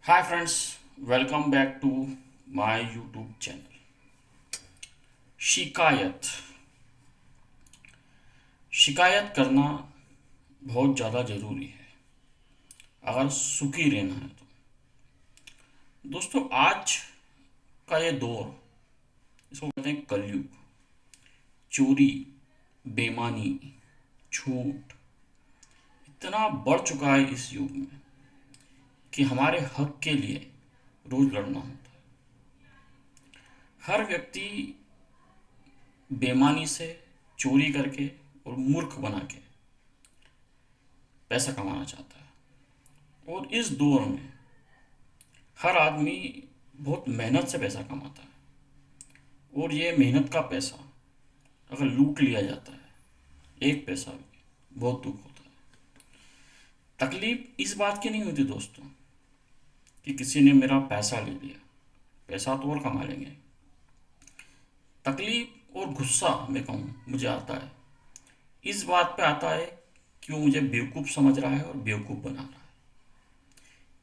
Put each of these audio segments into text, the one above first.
Hi friends, welcome back to my YouTube channel. शिकायत शिकायत करना बहुत ज़्यादा ज़रूरी है अगर सुखी रहना है तो। दोस्तों, आज का ये दौर, इसको कहते हैं कलयुग। चोरी, बेईमानी, झूठ इतना बढ़ चुका है इस युग में कि हमारे हक के लिए रोज़ लड़ना होता है। हर व्यक्ति बेईमानी से, चोरी करके और मूर्ख बना के पैसा कमाना चाहता है। और इस दौर में हर आदमी बहुत मेहनत से पैसा कमाता है, और ये मेहनत का पैसा अगर लूट लिया जाता है, एक पैसा भी, बहुत दुख होता है। तकलीफ इस बात की नहीं होती दोस्तों कि किसी ने मेरा पैसा ले लिया, पैसा तो और कमा लेंगे। तकलीफ और गुस्सा मैं कहूँ मुझे आता है, इस बात पे आता है कि वो मुझे बेवकूफ़ समझ रहा है और बेवकूफ़ बना रहा है।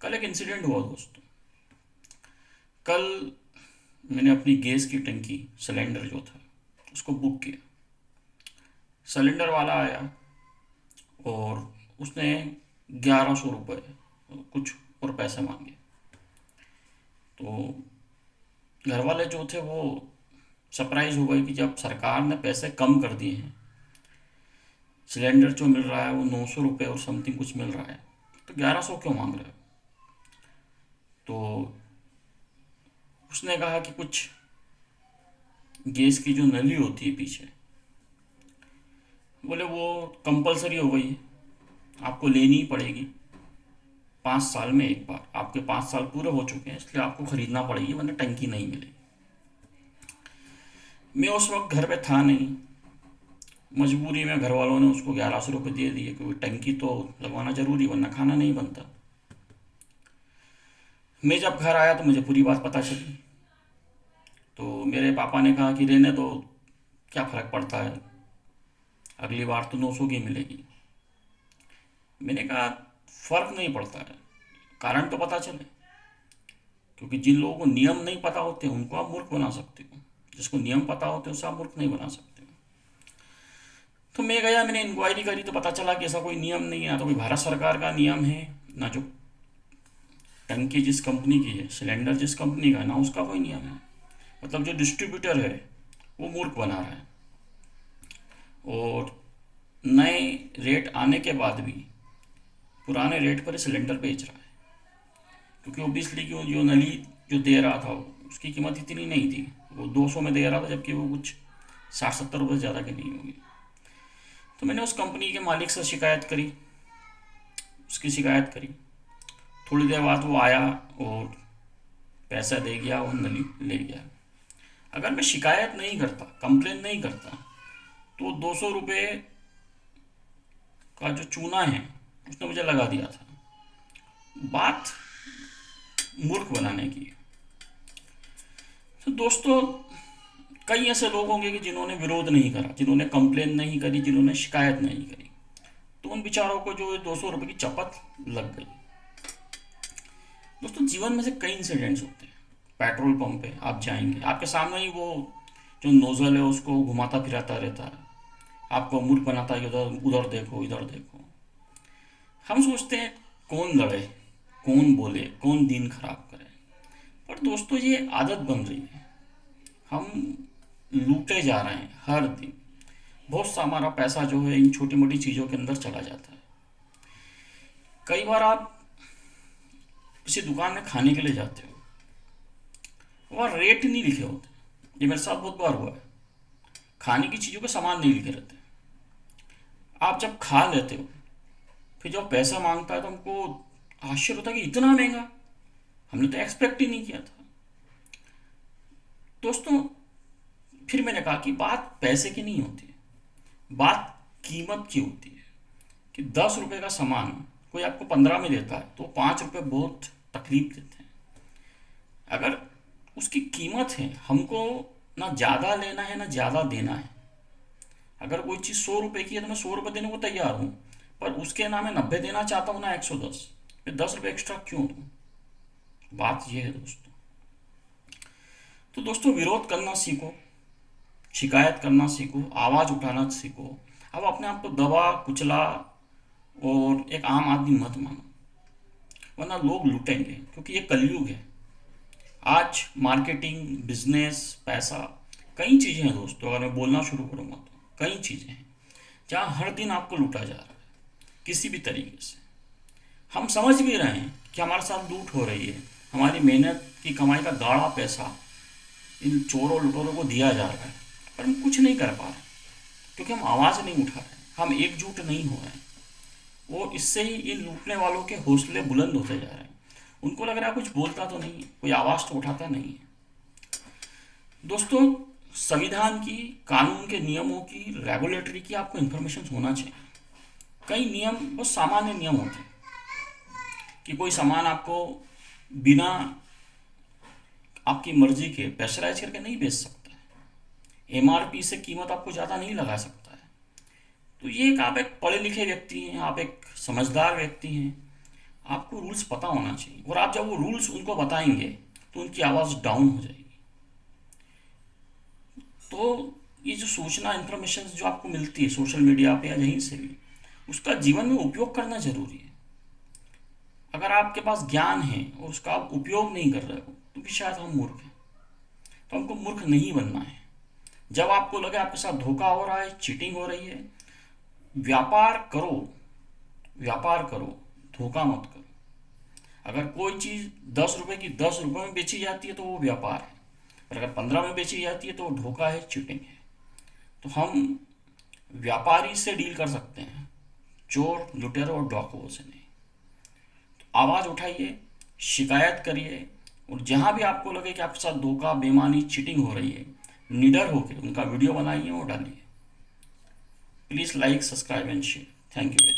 कल एक इंसिडेंट हुआ दोस्तों। कल मैंने अपनी गैस की टंकी, सिलेंडर जो था, उसको बुक किया। सिलेंडर वाला आया और उसने 1100 रुपये कुछ और पैसे मांगे। तो घर वाले जो थे वो सरप्राइज हो गए कि जब सरकार ने पैसे कम कर दिए हैं, सिलेंडर जो मिल रहा है वो 900 रुपये और समथिंग कुछ मिल रहा है, तो 1100 क्यों मांग रहे हो। तो उसने कहा कि कुछ गैस की जो नली होती है पीछे, बोले वो कंपलसरी हो गई है, आपको लेनी ही पड़ेगी। 5 साल में एक बार, आपके 5 साल पूरे हो चुके हैं इसलिए आपको ख़रीदना पड़ेगी, वरना टंकी नहीं मिलेगी। मैं उस वक्त घर पे था नहीं, मजबूरी में घर वालों ने उसको 1100 रुपये दे दिए, क्योंकि टंकी तो लगवाना ज़रूरी, वरना खाना नहीं बनता। मैं जब घर आया तो मुझे पूरी बात पता चली। तो मेरे पापा ने कहा कि रहने दो, क्या फ़र्क पड़ता है, अगली बार तो 900 की मिलेगी। मैंने कहा फ़र्क नहीं पड़ता है, कारण तो पता चले। क्योंकि जिन लोगों को नियम नहीं पता होते उनको आप मूर्ख बना सकते हो, जिसको नियम पता होते हैं उसे आप मूर्ख नहीं बना सकते हो। तो मैं गया, मैंने इंक्वायरी करी तो पता चला कि ऐसा कोई नियम नहीं है। ना तो कोई भारत सरकार का नियम है, ना जो टंकी जिस कंपनी की है, सिलेंडर जिस कंपनी का है, ना उसका कोई नियम है। मतलब जो डिस्ट्रीब्यूटर है वो मूर्ख बना रहा है, और नए रेट आने के बाद भी पुराने रेट पर सिलेंडर बेच रहा है। क्योंकि ओबियसली कि जो नली जो दे रहा था उसकी कीमत इतनी नहीं थी, वो 200 में दे रहा था, जबकि वो कुछ 60-70 रुपये ज़्यादा की नहीं होगी। तो मैंने उस कंपनी के मालिक से शिकायत करी, उसकी शिकायत करी। थोड़ी देर बाद वो आया और पैसा दे गया और नली ले गया। अगर मैं शिकायत नहीं करता, कंप्लेन नहीं करता, तो 200 रुपये का जो चूना है उसने मुझे लगा दिया था। बात मूर्ख बनाने की है। तो दोस्तों, कई ऐसे लोग होंगे कि जिन्होंने विरोध नहीं करा, जिन्होंने कंप्लेन नहीं करी, जिन्होंने शिकायत नहीं करी, तो उन बेचारों को जो 200 रुपये की चपत लग गई। दोस्तों, जीवन में से कई इंसिडेंट्स होते हैं। पेट्रोल पंप पे आप जाएंगे, आपके सामने ही वो जो नोजल है उसको घुमाता फिराता रहता है, आपको मूर्ख बनाता है कि उधर उधर देखो, इधर देखो। हम सोचते हैं कौन लड़े, कौन बोले, कौन दिन खराब करे। पर दोस्तों, ये आदत बन रही है। हम लूटे जा रहे हैं हर दिन। बहुत सा हमारा पैसा जो है इन छोटी मोटी चीज़ों के अंदर चला जाता है। कई बार आप किसी दुकान में खाने के लिए जाते हो, वहाँ रेट नहीं लिखे होते। ये मेरे साथ बहुत बार हुआ है। खाने की चीज़ों के सामान नहीं लिखे रहते। आप जब खा लेते हो, फिर जब पैसा मांगता है तो हमको आश्चर्य होता है कि इतना महंगा, हमने तो एक्सपेक्ट ही नहीं किया था। दोस्तों, फिर मैंने कहा कि बात पैसे की नहीं होती है, बात कीमत की होती है। कि 10 रुपये का सामान कोई आपको 15 में देता है तो 5 रुपये बहुत तकलीफ देते हैं। अगर उसकी कीमत है, हमको ना ज़्यादा लेना है ना ज़्यादा देना है। अगर कोई चीज़ 100 रुपये की है तो मैं 100 रुपये देने को तैयार हूँ, पर उसके ना मैं 90 देना चाहता हूँ ना 110। मैं 10 रुपये एक्स्ट्रा क्यों दूँ। बात ये है दोस्तों। तो दोस्तों विरोध करना सीखो, शिकायत करना सीखो, आवाज़ उठाना सीखो। अब अपने आप को दबा कुचला और एक आम आदमी मत मानो, वरना लोग लूटेंगे, क्योंकि ये कलयुग है। आज मार्केटिंग, बिजनेस, पैसा, कई चीज़ें हैं दोस्तों। अगर मैं बोलना शुरू करूँगा तो कई चीज़ें हैं जहाँ हर दिन आपको लूटा जा रहा है किसी भी तरीके से। हम समझ भी रहे हैं कि हमारे साथ लूट हो रही है, हमारी मेहनत की कमाई का गाढ़ा पैसा इन चोरों लुटेरों को दिया जा रहा है, पर हम कुछ नहीं कर पा रहे, क्योंकि हम आवाज़ नहीं उठा रहे, हम एकजुट नहीं हो रहे हैं। और इससे ही इन लूटने वालों के हौसले बुलंद होते जा रहे हैं। उनको लग रहा है कुछ बोलता तो नहीं है, कोई आवाज़ तो उठाता नहीं है। दोस्तों, संविधान की, कानून के नियमों की, रेगुलेटरी की आपको इन्फॉर्मेशन होना चाहिए। कई नियम बहुत सामान्य नियम होते हैं कि कोई सामान आपको बिना आपकी मर्जी के प्रेशराइज करके नहीं बेच सकता है। एमआरपी से कीमत आपको ज़्यादा नहीं लगा सकता है। तो ये एक, आप एक पढ़े लिखे व्यक्ति हैं, आप एक समझदार व्यक्ति हैं, आपको रूल्स पता होना चाहिए। और आप जब वो रूल्स उनको बताएंगे तो उनकी आवाज़ डाउन हो जाएगी। तो ये जो सूचना, इन्फॉर्मेशन जो आपको मिलती है सोशल मीडिया पे या यहीं से भी, उसका जीवन में उपयोग करना जरूरी है। अगर आपके पास ज्ञान है और उसका आप उपयोग नहीं कर रहे हो तो भी शायद हम मूर्ख हैं। तो हमको मूर्ख नहीं बनना है। जब आपको लगे आपके साथ धोखा हो रहा है, चीटिंग हो रही है, व्यापार करो, व्यापार करो, धोखा मत करो। अगर कोई चीज़ 10 रुपए की 10 रुपए में बेची जाती है तो वो व्यापार है, और अगर 15 में बेची जाती है तो वो धोखा है, चीटिंग है। तो हम व्यापारी से डील कर सकते हैं, चोर, लुटेरों और डाकुओं से नहीं। तो आवाज़ उठाइए, शिकायत करिए, और जहाँ भी आपको लगे कि आपके साथ धोखा, बेईमानी, चीटिंग हो रही है, निडर होकर उनका वीडियो बनाइए और डालिए। Please like, subscribe and share. Thank you.